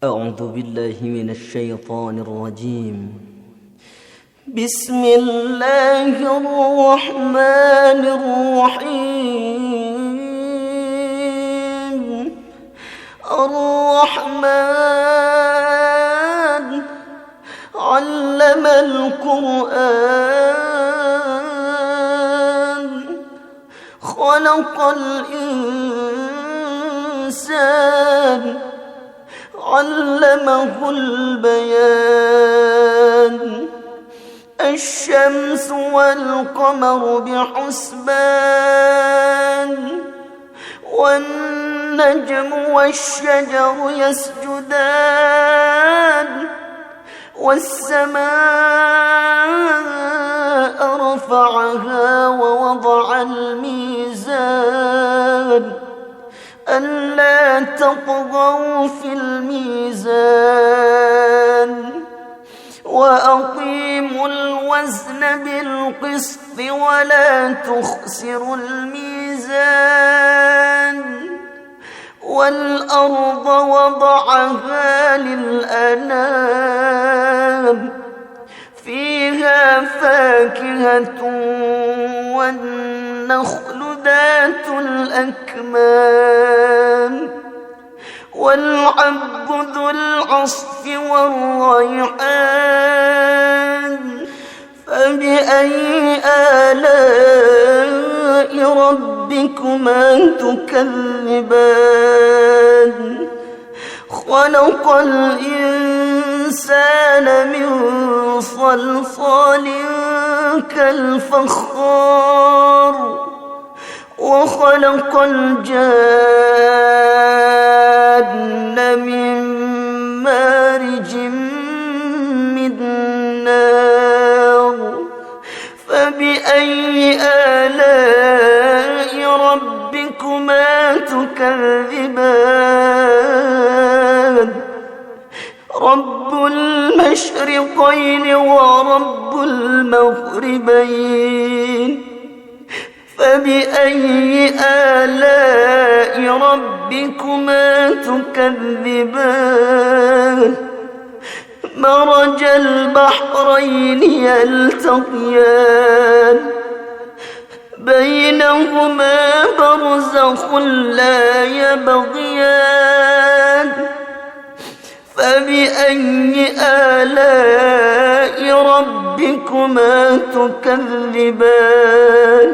أعوذ بالله من الشيطان الرجيم. بسم الله الرحمن الرحيم. الرحمن علم القرآن خلق الإنسان علمه البيان. الشمس والقمر بحسبان والنجم والشجر يسجدان والسماء رفعها ووضع الميزان ألا تطغوا في الميزان وأقيموا الوزن بالقسط ولا تخسروا الميزان والأرض وضعها للأنام فيها فاكهة والنخل ذات الأكمام والحب ذو العصف والريحان. فبأي آلاء ربكما تكذبان؟ خلق الإنسان من صلصال كالفخار وخلق الجان من مارج من نار. فبأي آلاء ربكما تكذبان؟ رب المشرقين ورب المغربين. فبأي آلاء ربكما تكذبان؟ مرج البحرين يلتقيان بينهما برزخ لا يبغيان. فبأي آلاء ربكما تكذبان؟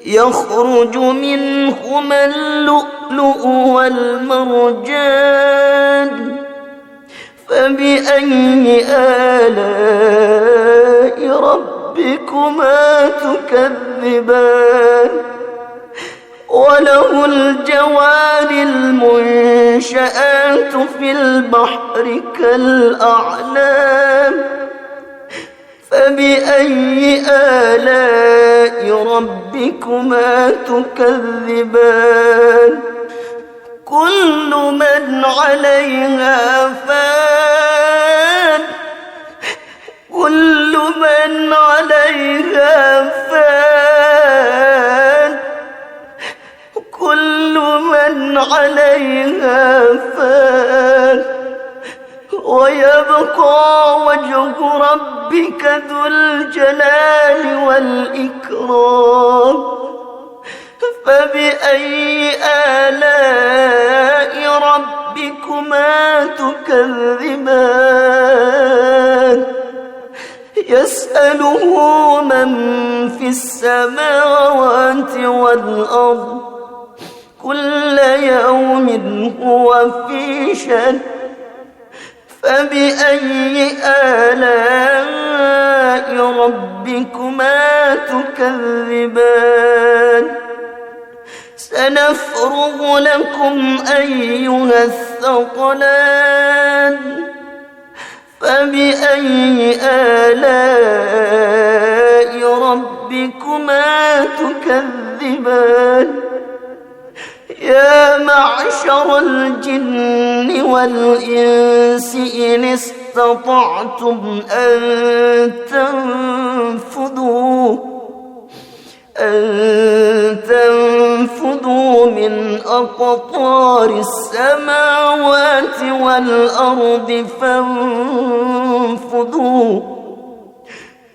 يخرج منهما اللؤلؤ والمرجان. فبأي آلاء ربكما تكذبان؟ وله الجوار المنشآت في البحر كالأعلام. فبأي آلاء ربكما تكذبان؟ كل من عليها فان. كل من عليها فان. كل من عليها فان ويبقى وجه ربك ذو الجلال والإكرام. فبأي آلاء ربكما تكذبان؟ يسأله من في السماوات والأرض كل يوم هو في شأن. فبأي آلاء ربكما تكذبان؟ سنفرغ لكم أيها الثقلان. فبأي آلاء ربكما تكذبان؟ يا معشر الجن والإنس إن استطعتم أن تنفذوا من أقطار السماوات والأرض فانفذوا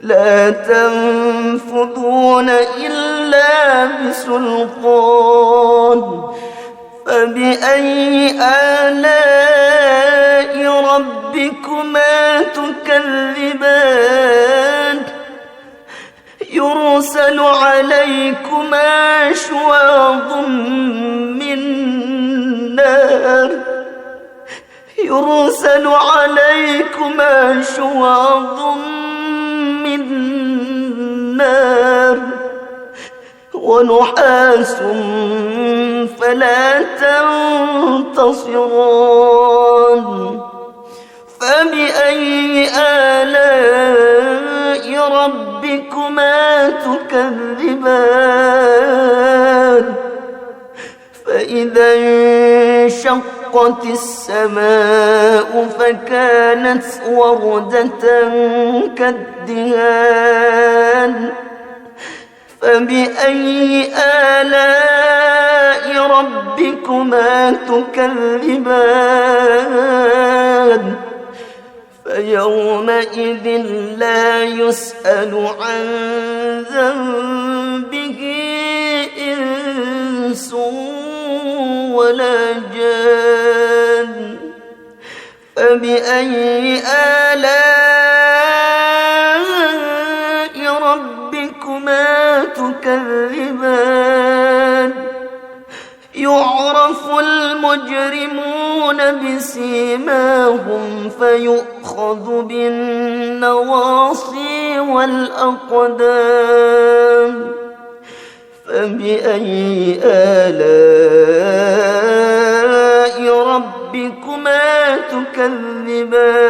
لا تنفذون إلا بسلطان فبأي آلاء ربكما تكذبان يرسل عليكما شواظ من نار يرسل عليكما شواظ من نار ونحاس فلا تنتصران فبأي آلاء ربكما تكذبان فإذا انشقت السماء فكانت وردة كالدهان فبأي آلاء ربكما تكذبان فيومئذ لا يسأل عن ذنبه إنس ولا جان فبأي آلاء ربكما تكذبان يعرف المجرمون بسيماهم فيؤخذ بالنواصي والأقدام فبأي آلاء ربكما تكذبان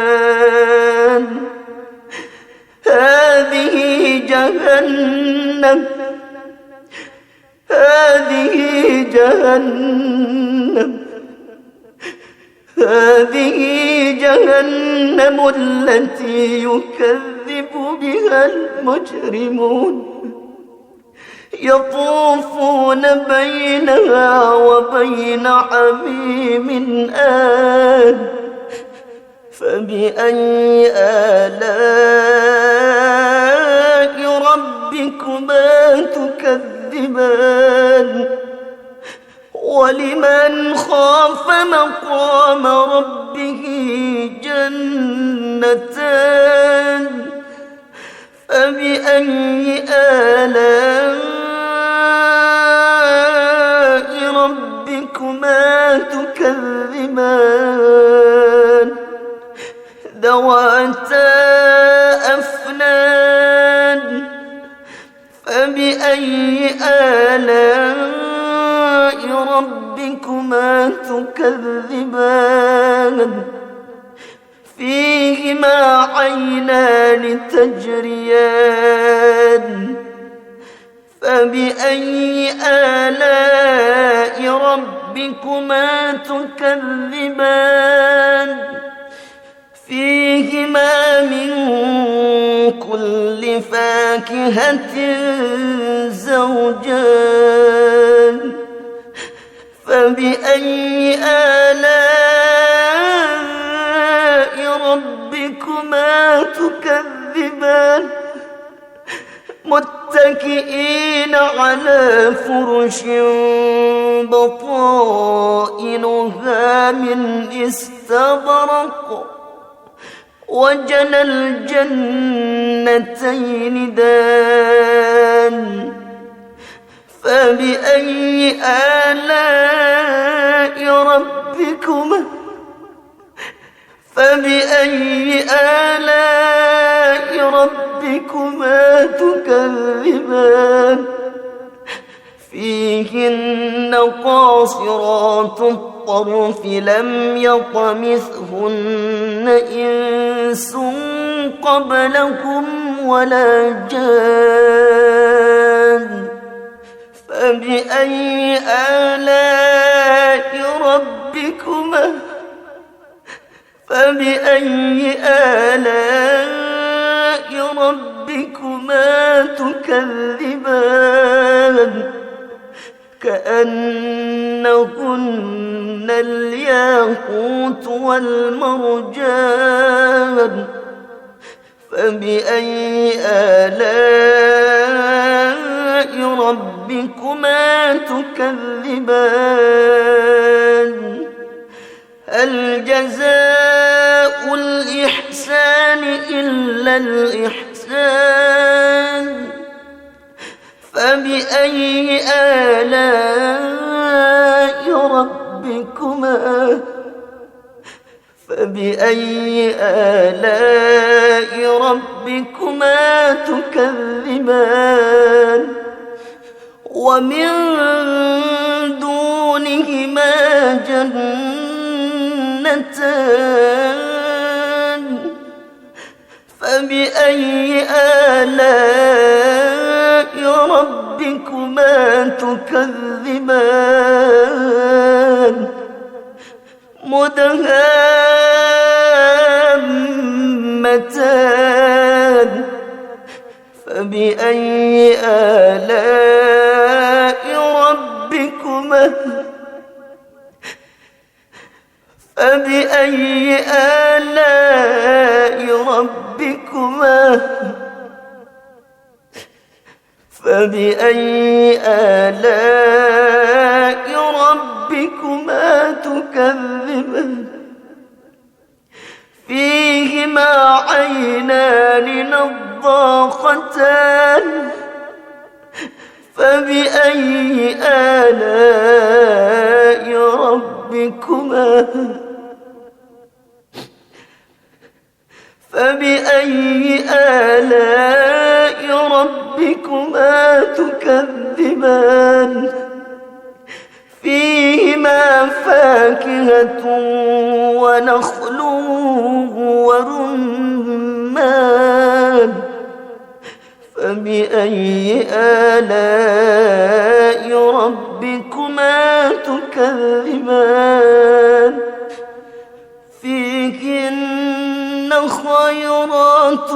هذه جهنم التي يكذب بها المجرمون يطوفون بينها وبين حميم آن فبأي آلاء ربكما تكذبان ولمن خاف مقام ربه جنتان فبأي آلاء ربكما تكذبان ذواتا أفنان فبأي آلاء ربكما تكذبان فيهما عينان تجريان فبأي آلاء ربكما تكذبان فيهما من كل فاكهة زوجان فبأي آلاء ربكما تكذبان متكئين على فرش بطائنها من استبرق وجنى الجنتين دان فبأي آلاء ربكما تكذبان فيهن قاصرات الطرف لم يطمثهن إنس قبلهم ولا جان فبأي آلاء ربكما تكذبان كأنهن الياقوت والمرجان فبأي آلاء ربكما تكذبان هل جزاء الإحسان إلا الإحسان فبأي آلاء ربكما تكذبان ومن دونهما جنتان فبأي آلاء ربكما تكذبان مدهامتان فبأي آلاء ربكما تكذبان فيهما عينان نضاختان فبأي آلاء ربكما تكذبان فيهما فاكهة ونخل ورمان فبأي آلاء ربكما تكذبان فيهن خيرات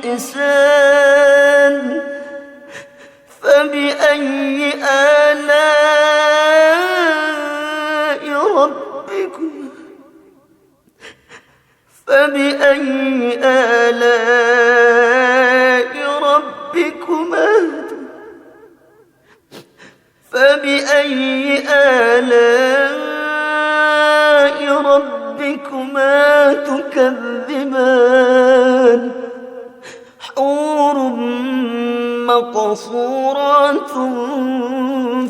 حسان فبأي آلاء ربكما تكذبان حور مقصورات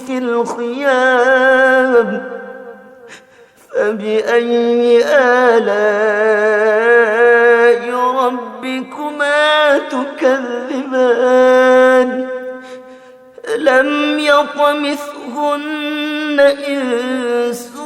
في الخيام فبأي آلاء ربكما تكذبان لم يطمثهن إنس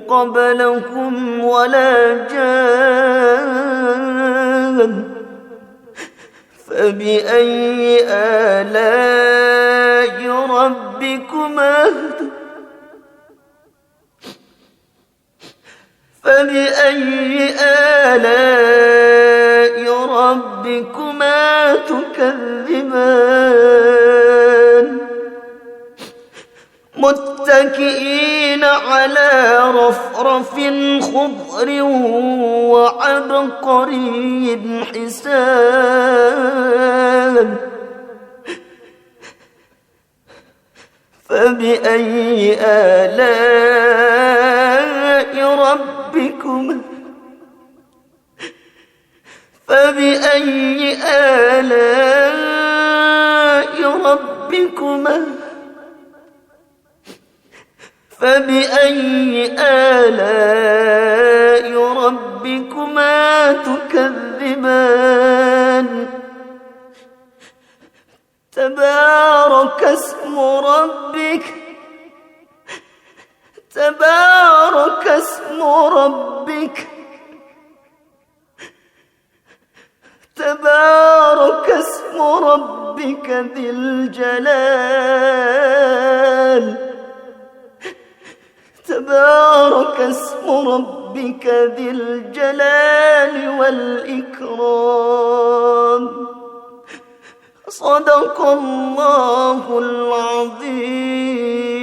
قبلهم ولا جان فبأي آلاء ربكما تكذبان متكئين على رفرف خضر وعبقري حسان فبأي آلاء ربكما تكذبان تبارك اسم ربك تبارك اسم ربك ذي الجلال تبارك اسم ربك ذي الجلال والإكرام. صدق الله العظيم.